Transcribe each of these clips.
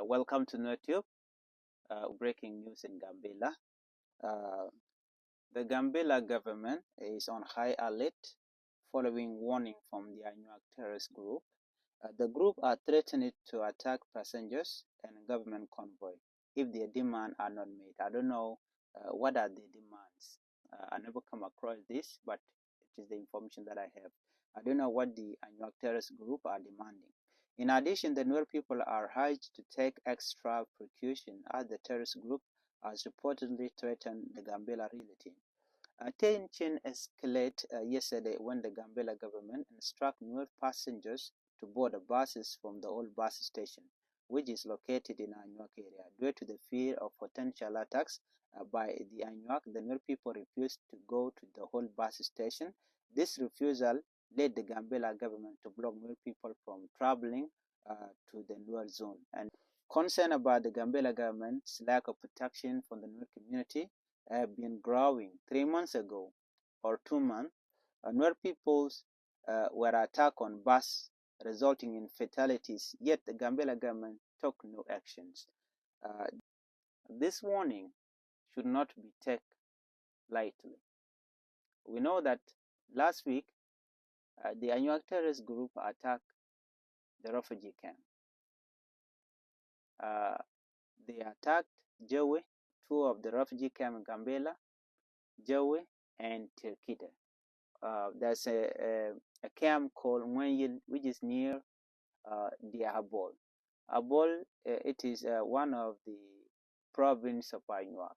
Welcome to NuerTube. Breaking news in Gambella. The Gambella government is on high alert following warning from the Anywak terrorist group. The group are threatening to attack passengers and government convoy if their demands are not made. I don't know what are the demands. I never come across this, but it is the information that I have. I don't know what the Anywak terrorist group are demanding. In addition, the Nuer people are urged to take extra precaution as the terrorist group has reportedly threatened the Gambella reality. Tension escalated yesterday when the Gambella government instructed Nuer passengers to board the buses from the old bus station, which is located in Anywak area. Due to the fear of potential attacks by the Anywak, the Nuer people refused to go to the whole bus station. This refusal led the Gambella government to block Nuer people from traveling to the Nuer zone. And concern about the Gambella government's lack of protection from the Nuer community have been growing. 3 months ago, or 2 months, Nuer peoples were attacked on bus, resulting in fatalities, yet the Gambella government took no actions. This warning should not be taken lightly. We know that last week, the Anywak terrorist group attacked the refugee camp. They attacked Jawe, 2 of the refugee camp in Gambella, Jawe and Tirkita. There's a camp called Mwenyil, which is near the Abol. Abol, it is one of the province of Anywak.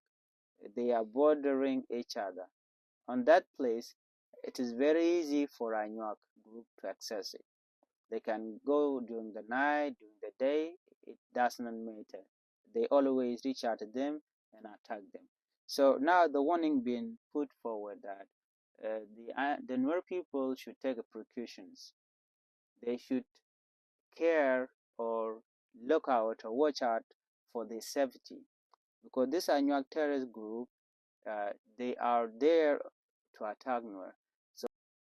They are bordering each other. On that place, it is very easy for Anywak group to access it. They can go during the night, during the day, it does not matter. They always reach out to them and attack them. So now the warning being put forward that the Nuer people should take precautions. They should care or look out or watch out for their safety, because this Anywak terrorist group, they are there to attack Nuer.